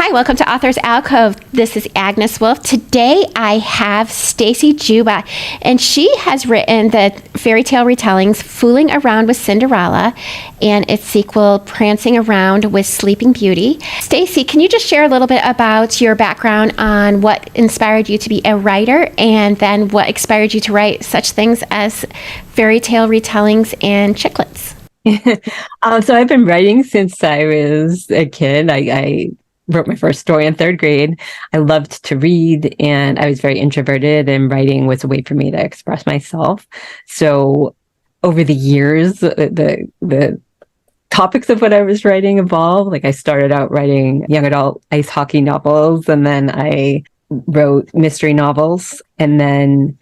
Hi, welcome to Authors Alcove. This is Agnes Wolf. Today I have Stacey Juba, and she has written the fairy tale retellings Fooling Around with Cinderella and its sequel Prancing Around with Sleeping Beauty. Stacey, can you just share a little bit about your background on what inspired you to be a writer and then what inspired you to write such things as fairy tale retellings and chiclets? So I've been writing since I was a kid. I wrote my first story in third grade. I loved to read, and I was very introverted, and writing was a way for me to express myself. So over the years, the topics of what I was writing evolved. Like I started out writing young adult ice hockey novels, and then I wrote mystery novels, and then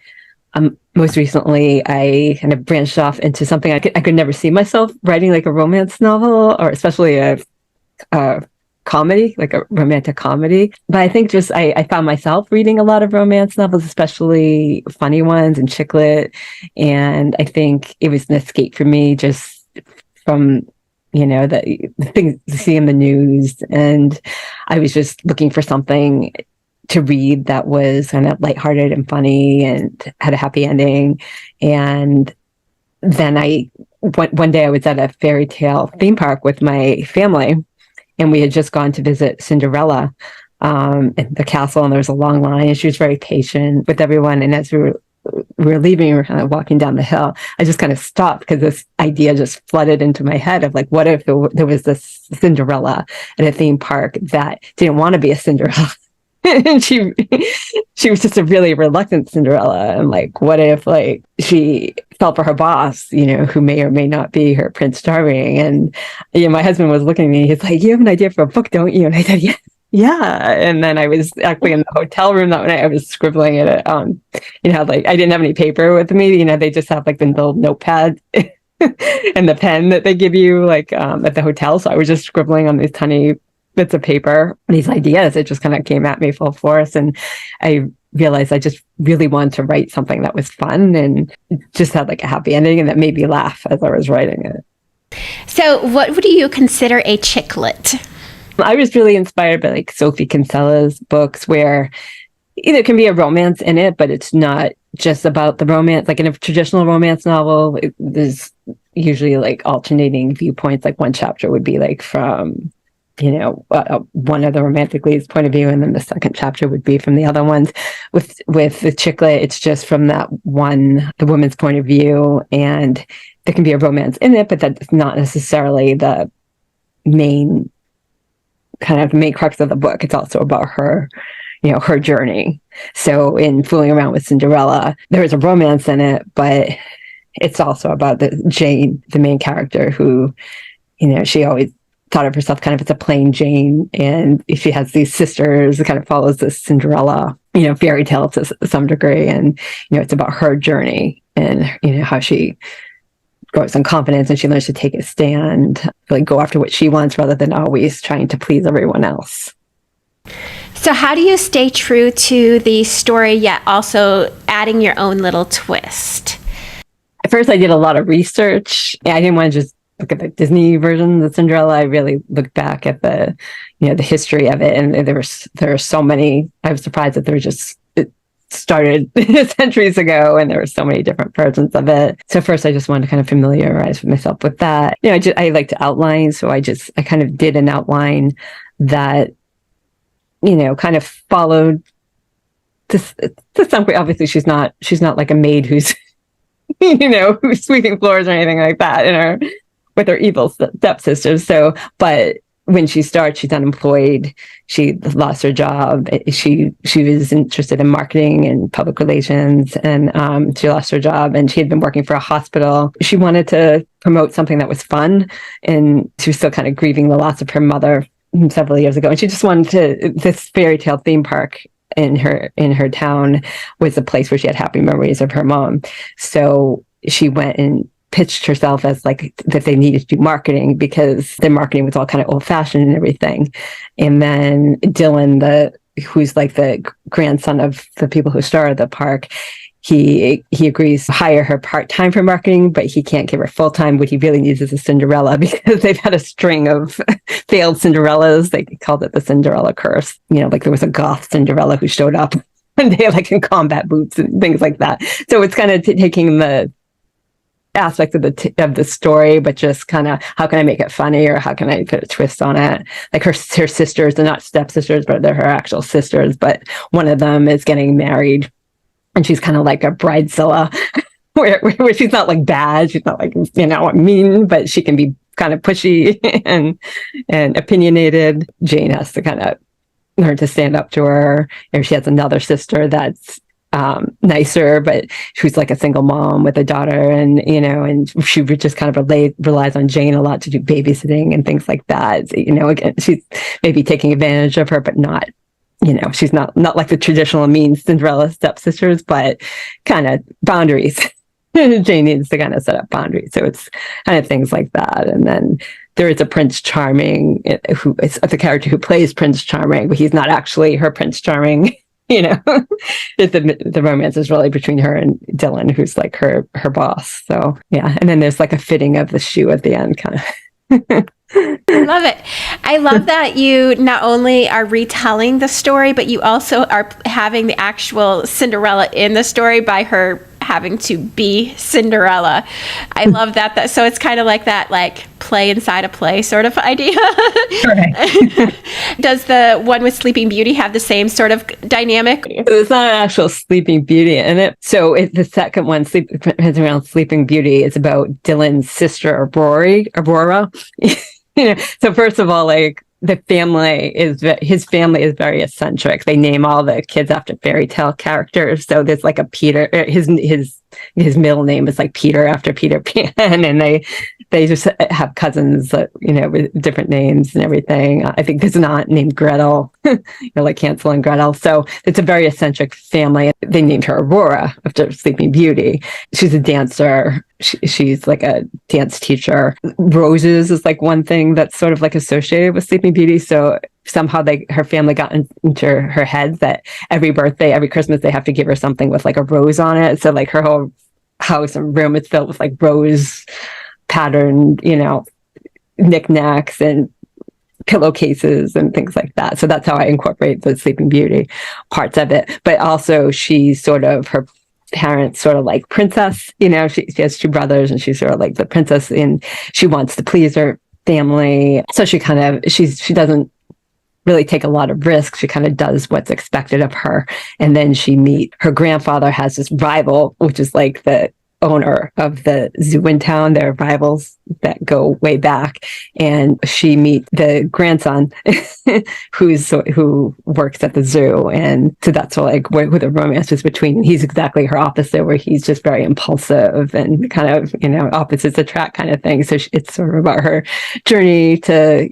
most recently, I kind of branched off into something I could never see myself writing, like a romance novel, or especially a comedy, like a romantic comedy. But I think just I found myself reading a lot of romance novels, especially funny ones and chicklet. And I think it was an escape for me just from, the things you see in the news. And I was just looking for something to read that was kind of lighthearted and funny and had a happy ending. And then one day I was at a fairy tale theme park with my family, and we had just gone to visit Cinderella at the castle, and there was a long line, and she was very patient with everyone. And as we were leaving, we were kind of walking down the hill, I just kind of stopped because this idea just flooded into my head of like, what if there was this Cinderella at a theme park that didn't want to be a Cinderella? And she was just a really reluctant Cinderella. And like, what if like she fell for her boss, who may or may not be her Prince Charming? And my husband was looking at me. He's like, "You have an idea for a book, don't you?" And I said, "Yeah, yeah." And then I was actually in the hotel room that night. I was scribbling it. Like I didn't have any paper with me. They just have like the little notepad and the pen that they give you like at the hotel. So I was just scribbling on these tiny bits of paper, these ideas. It just kind of came at me full force, and I realized I just really wanted to write something that was fun and just had like a happy ending, and that made me laugh as I was writing it. So what would you consider a chicklet? I was really inspired by like Sophie Kinsella's books, where there can be a romance in it, but it's not just about the romance. Like in a traditional romance novel, there's usually like alternating viewpoints. Like one chapter would be like from one of the romantic leads' point of view, and then the second chapter would be from the other ones. With the chicklet, it's just from the woman's point of view, and there can be a romance in it, but that's not necessarily the main crux of the book. It's also about her, her journey. So in Fooling Around with Cinderella, there is a romance in it, but it's also about Jane, the main character, who, she always thought of herself kind of as a plain Jane, and she has these sisters. It kind of follows this Cinderella, fairy tale to some degree, and it's about her journey and how she grows in confidence and she learns to take a stand, like go after what she wants rather than always trying to please everyone else. So how do you stay true to the story yet also adding your own little twist? At first, I did a lot of research. I didn't want to just look at the Disney version of Cinderella. I really looked back at the history of it, and there are so many. I was surprised that it started centuries ago, and there were so many different versions of it. So first, I just wanted to kind of familiarize myself with that. I like to outline, so I kind of did an outline that kind of followed to some way. Obviously, she's not like a maid who's who's sweeping floors or anything like that with her evil stepsisters. So, but when she starts, she's unemployed. She lost her job. She was interested in marketing and public relations, and she lost her job. And she had been working for a hospital. She wanted to promote something that was fun, and she was still kind of grieving the loss of her mother several years ago. And she just wanted this fairy tale theme park in her town was a place where she had happy memories of her mom. So she went and pitched herself as like that they needed to do marketing because their marketing was all kind of old fashioned and everything. And then Dylan, who's like the grandson of the people who started the park, he agrees to hire her part-time for marketing, but he can't give her full-time. What he really needs is a Cinderella, because they've had a string of failed Cinderellas. They called it the Cinderella curse. Like there was a goth Cinderella who showed up one day, like in combat boots and things like that. So it's kind of taking the aspect of the story, but just kind of, how can I make it funny, or how can I put a twist on it? Like her sisters, they're not stepsisters, but they're her actual sisters. But one of them is getting married, and she's kind of like a bridezilla, where she's not like bad, she's not like mean, but she can be kind of pushy and opinionated. Jane has to kind of learn to stand up to her. And she has another sister that's nicer, but she's like a single mom with a daughter, and she just kind of relies on Jane a lot to do babysitting and things like that. Again, she's maybe taking advantage of her, but not, she's not like the traditional mean Cinderella stepsisters, but kind of boundaries. Jane needs to kind of set up boundaries. So it's kind of things like that. And then there is a Prince Charming, who is the character who plays Prince Charming, but he's not actually her Prince Charming. The romance is really between her and Dylan, who's like her boss. So yeah, and then there's like a fitting of the shoe at the end, kind of. I love it. I love that you not only are retelling the story, but you also are having the actual Cinderella in the story by her having to be Cinderella. I love that. So it's kind of like that, like play inside a play sort of idea. Right. Does the one with Sleeping Beauty have the same sort of dynamic? It's not an actual Sleeping Beauty in it. So the second one, around Sleeping Beauty, is about Dylan's sister, Aurora. So first of all, like his family is very eccentric. They name all the kids after fairy tale characters. So there's like a Peter, his middle name is like Peter after Peter Pan, and they just have cousins that, with different names and everything. I think there's an aunt named Gretel, like Hansel and Gretel. So it's a very eccentric family. They named her Aurora after Sleeping Beauty. She's a dancer. She's like a dance teacher. Roses is like one thing that's sort of like associated with Sleeping Beauty. So somehow her family got into her head that every birthday, every Christmas, they have to give her something with like a rose on it. So like her whole house and room is filled with like rose patterned, knickknacks and pillowcases and things like that. So that's how I incorporate the Sleeping Beauty parts of it. But also she's sort of, her parents sort of like princess, she has two brothers, and she's sort of like the princess, and she wants to please her family. So she doesn't really take a lot of risks. She kind of does what's expected of her. And then her grandfather has this rival, which is like the owner of the zoo in town. They're rivals that go way back, and she meets the grandson who works at the zoo, and so that's like where the romance is between. He's exactly her opposite, where he's just very impulsive and kind of opposites attract kind of thing. So it's sort of about her journey to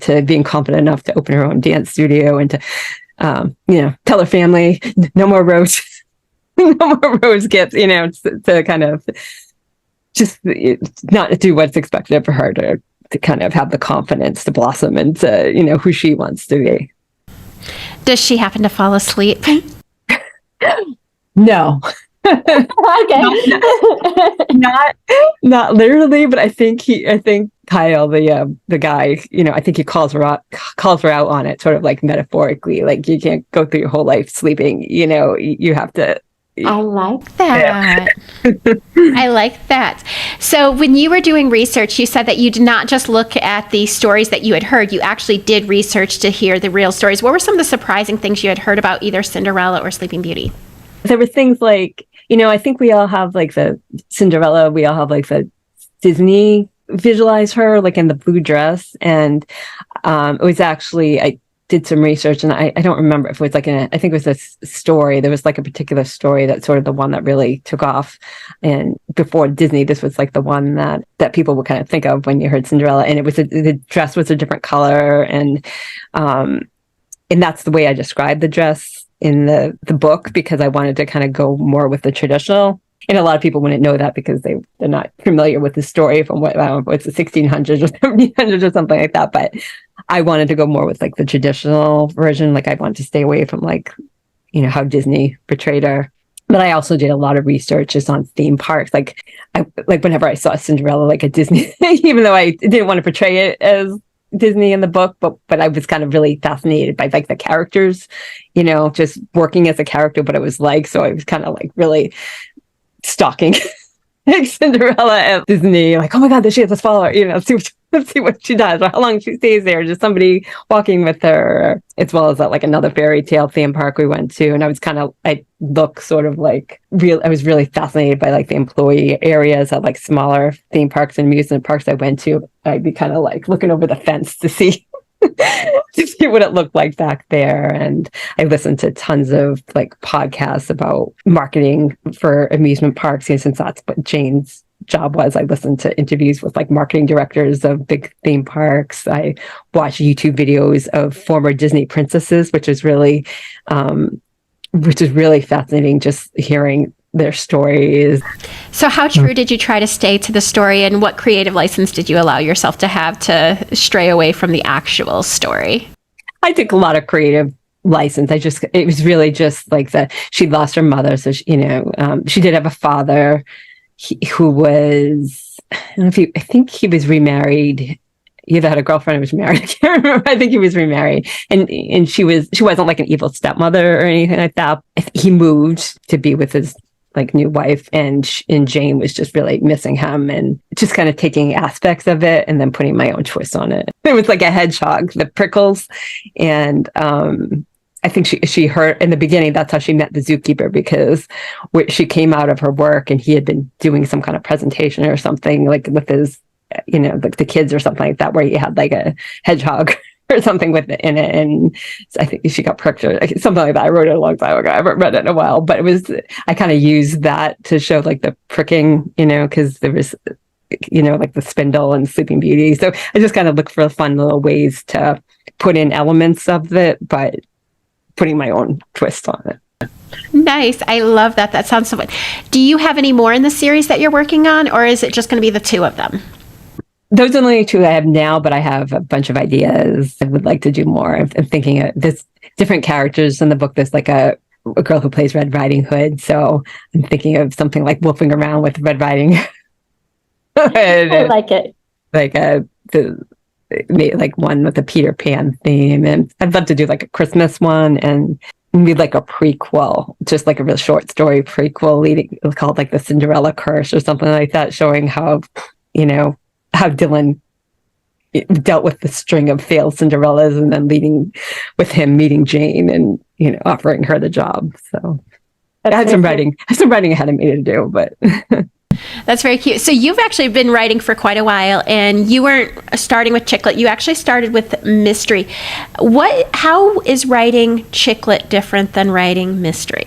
to being confident enough to open her own dance studio, and to tell her family no more roses. No more rose gifts, to kind of just not do what's expected for her to kind of have the confidence to blossom into, who she wants to be. Does she happen to fall asleep? No. Okay. Not literally, but I think Kyle, the guy, I think he calls her out on it, sort of like metaphorically, like you can't go through your whole life sleeping, you have to. I like that. I like that. So when you were doing research, you said that you did not just look at the stories that you had heard. You actually did research to hear the real stories. What were some of the surprising things you had heard about either Cinderella or Sleeping Beauty? There were things like, I think we all have like the Cinderella, we all have like the Disney visualize her like in the blue dress. And it was actually, I did some research, and I don't remember if it was like I think it was a story. There was like a particular story that's sort of the one that really took off. And before Disney, this was like the one that people would kind of think of when you heard Cinderella. And it was the dress was a different color, and that's the way I described the dress in the book, because I wanted to kind of go more with the traditional. And a lot of people wouldn't know that because they're not familiar with the story from what's the 1600s or 1700s or something like that. But I wanted to go more with like the traditional version. Like I wanted to stay away from like, how Disney portrayed her. But I also did a lot of research just on theme parks. Like whenever I saw Cinderella, like at Disney, even though I didn't want to portray it as Disney in the book, but I was kind of really fascinated by like the characters, just working as a character, what it was like. So I was kind of like really stalking like Cinderella at Disney, like, oh my God, there she is, let's follow her, let's see what she does or how long she stays there, just somebody walking with her, as well as like another fairy tale theme park we went to. And I look sort of like I was really fascinated by like the employee areas at like smaller theme parks and amusement parks I went to. I'd be kind of like looking over the fence to see to see what it looked like back there. And I listened to tons of like podcasts about marketing for amusement parks, since that's what Jane's job was. I listened to interviews with like marketing directors of big theme parks. I watched YouTube videos of former Disney princesses, which is really fascinating, just hearing their stories. So how true did you try to stay to the story, and what creative license did you allow yourself to have to stray away from the actual story? I took a lot of creative license. It was really just like she lost her mother. So, she did have a father who was, I think he was remarried. He either had a girlfriend or was married. I can't remember. I think he was remarried. And she wasn't like an evil stepmother or anything like that. He moved to be with his like new wife, and Jane was just really missing him, and just kind of taking aspects of it and then putting my own twist on it. It was like a hedgehog, the prickles. And I think she heard in the beginning, that's how she met the zookeeper, because she came out of her work and he had been doing some kind of presentation or something like with his, like the kids or something like that, where he had like a hedgehog or something with it in it. And I think she got pricked or something like that. I wrote it a long time ago. I haven't read it in a while, but I kind of used that to show like the pricking, because there was, like the spindle and Sleeping Beauty. So I just kind of look for fun little ways to put in elements of it, but putting my own twist on it. Nice. I love that. That sounds so fun. Do you have any more in the series that you're working on, or is it just going to be the two of them? Those are the only two I have now, but I have a bunch of ideas. I would like to do more. I'm thinking there's different characters in the book. There's like a girl who plays Red Riding Hood. So I'm thinking of something like wolfing around with Red Riding Hood. I like it. Like one with a Peter Pan theme. And I'd love to do like a Christmas one and maybe like a prequel, just like a real short story prequel called like the Cinderella Curse or something like that, showing how Dylan dealt with the string of failed Cinderellas and then leading with him meeting Jane and, offering her the job. So I had some writing ahead of me to do, but that's very cute. So you've actually been writing for quite a while, and you weren't starting with chick lit. You actually started with mystery. How is writing chick lit different than writing mystery?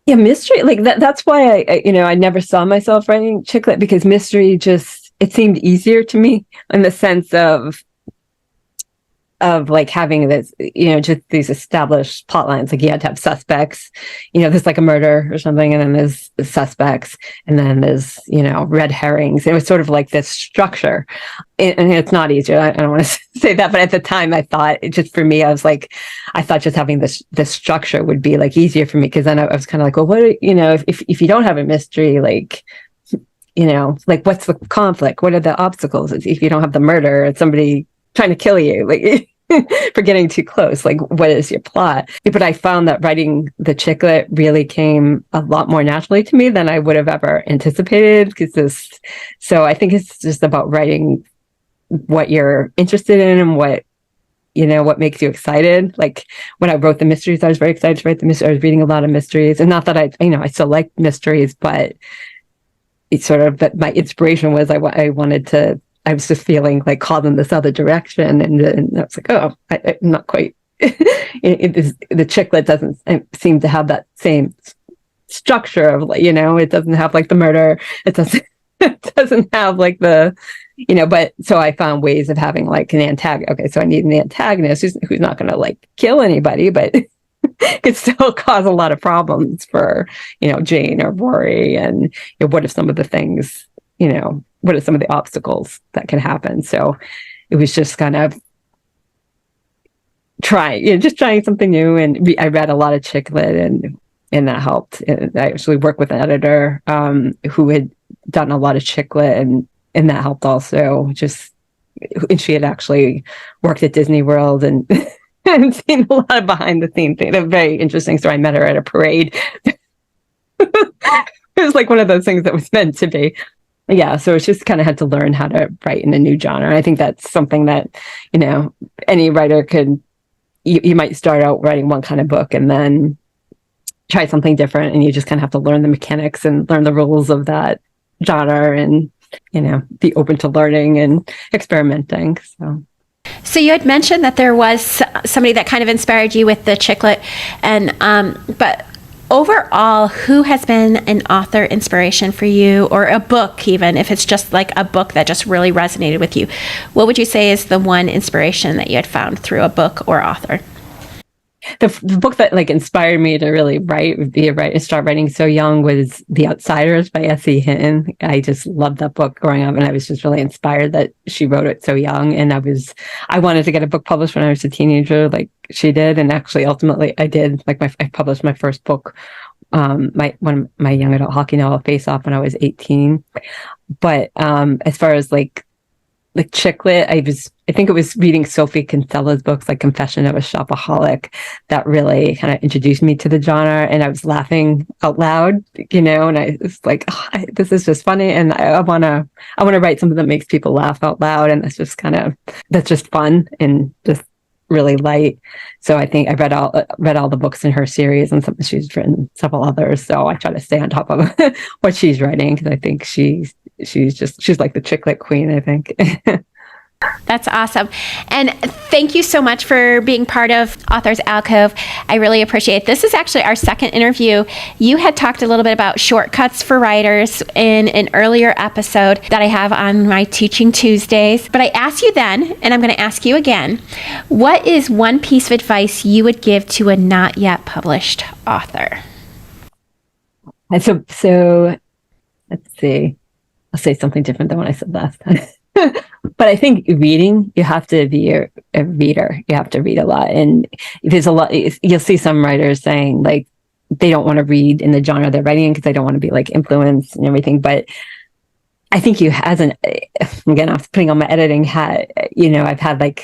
Yeah, mystery, like that's why I never saw myself writing chick lit, because mystery it seemed easier to me in the sense of like having this, just these established plot lines. Like you had to have suspects, there's like a murder or something, and then there's the suspects, and then there's, red herrings. It was sort of like this structure. And it's not easier. I don't want to say that, but at the time I thought for me, I thought just having this structure would be like easier for me. Cause then I was kind of like, well, what, if you don't have a mystery, like, like what's the conflict? What are the obstacles? If you don't have the murder, it's somebody trying to kill you, like for getting too close, like what is your plot? But I found that writing the chick lit really came a lot more naturally to me than I would have ever anticipated. So I think it's just about writing what you're interested in and what makes you excited. Like when I wrote the mysteries, I was very excited to write the mysteries. I was reading a lot of mysteries, and not that I still like mysteries, but it's sort of that my inspiration was I was just feeling like called in this other direction, and I was like, oh, I'm not quite. The chick lit doesn't seem to have that same structure of like, it doesn't have like the murder. It doesn't have like the, but so I found ways of having like an antagonist. Okay, so I need an antagonist who's not going to like kill anybody, but could still cause a lot of problems for, Jane or Rory. And what are some of the things, what are some of the obstacles that can happen? So it was just kind of trying something new. And I read a lot of chick lit, and and that helped. And I actually worked with an editor who had done a lot of chick lit, and that helped also. And she had actually worked at Disney World and and seen a lot of behind the scenes things. A very interesting story. I met her at a parade. It was like one of those things that was meant to be. Yeah, so it's just kind of had to learn how to write in a new genre. I think that's something that, any writer could, you might start out writing one kind of book and then try something different, and you just kind of have to learn the mechanics and learn the rules of that genre and, be open to learning and experimenting. So you had mentioned that there was somebody that kind of inspired you with the chick lit, but overall, who has been an author inspiration for you, or a book, even if it's just like a book that just really resonated with you? What would you say is the one inspiration that you had found through a book or author? The book that inspired me to really start writing so young was The Outsiders by S.E. Hinton. I just loved that book growing up, and I was just really inspired that she wrote it so young. And I wanted to get a book published when I was a teenager, like she did, and actually ultimately I did. I published my first book, my young adult hockey novel, Face Off, when I was 18. But as far as like chick lit, I think it was reading Sophie Kinsella's books, like Confession of a Shopaholic, that really kind of introduced me to the genre. And I was laughing out loud, and I was like, this is just funny, and I want to write something that makes people laugh out loud, and that's just fun and just really light. So I think I read all the books in her series, and she's written several others. So I try to stay on top of what she's writing, because I think she's like the chick lit queen, I think. That's awesome. And thank you so much for being part of Authors Alcove. I really appreciate it. This is actually our second interview. You had talked a little bit about shortcuts for writers in an earlier episode that I have on my Teaching Tuesdays. But I asked you then, and I'm going to ask you again, what is one piece of advice you would give to a not yet published author? And so let's see. I'll say something different than what I said last time. But I think reading, you have to be a reader. You have to read a lot. And there's a lot, you'll see some writers saying they don't want to read in the genre they're writing in because they don't want to be influenced and everything. But I think again, I'm putting on my editing hat, I've had like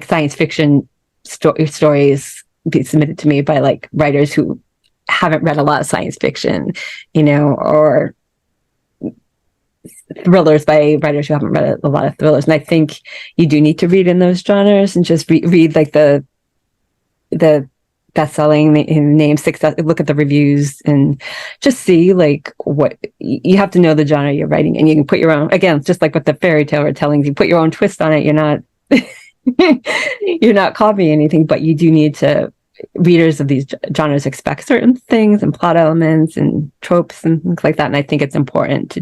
science fiction stories be submitted to me by writers who haven't read a lot of science fiction, or thrillers by writers who haven't read a lot of thrillers. And I think you do need to read in those genres and just read the best-selling names, success, look at the reviews, and just see what you have to know the genre you're writing, and you can put your own, again, just like with the fairy tale retellings, you put your own twist on it. You're not you're not copying anything, but you do need to. Readers of these genres expect certain things and plot elements and tropes and things like that. And I think it's important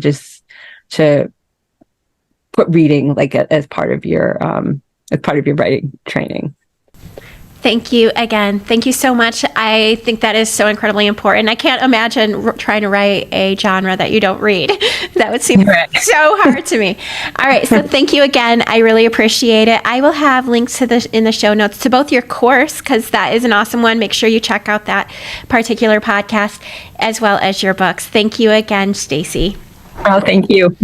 to put reading as part of your writing training. Thank you again. Thank you so much. I think that is so incredibly important. I can't imagine trying to write a genre that you don't read. That would seem so hard to me. All right. So thank you again. I really appreciate it. I will have links in the show notes to both your course, because that is an awesome one. Make sure you check out that particular podcast, as well as your books. Thank you again, Stacy. Oh, thank you.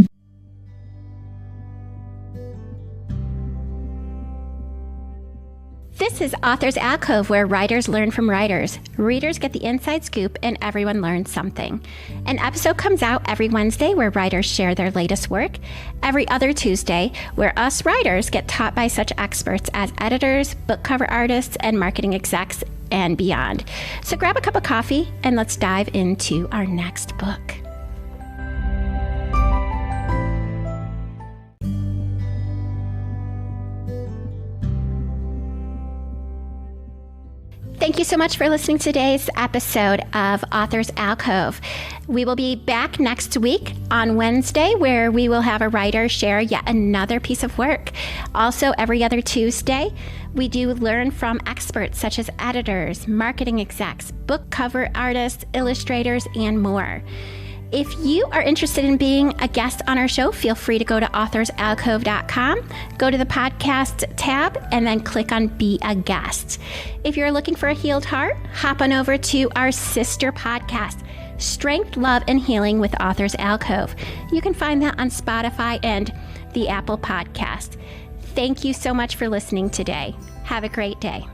This is Authors Alcove, where writers learn from writers. Readers get the inside scoop, and everyone learns something. An episode comes out every Wednesday where writers share their latest work. Every other Tuesday, where us writers get taught by such experts as editors, book cover artists, and marketing execs, and beyond. So grab a cup of coffee, and let's dive into our next book. Thank you so much for listening to today's episode of Authors Alcove. We will be back next week on Wednesday, where we will have a writer share yet another piece of work. Also, every other Tuesday, we do learn from experts such as editors, marketing execs, book cover artists, illustrators, and more. If you are interested in being a guest on our show, feel free to go to authorsalcove.com, go to the podcast tab, and then click on Be a Guest. If you're looking for a healed heart, hop on over to our sister podcast, Strength, Love, and Healing with Authors Alcove. You can find that on Spotify and the Apple Podcast. Thank you so much for listening today. Have a great day.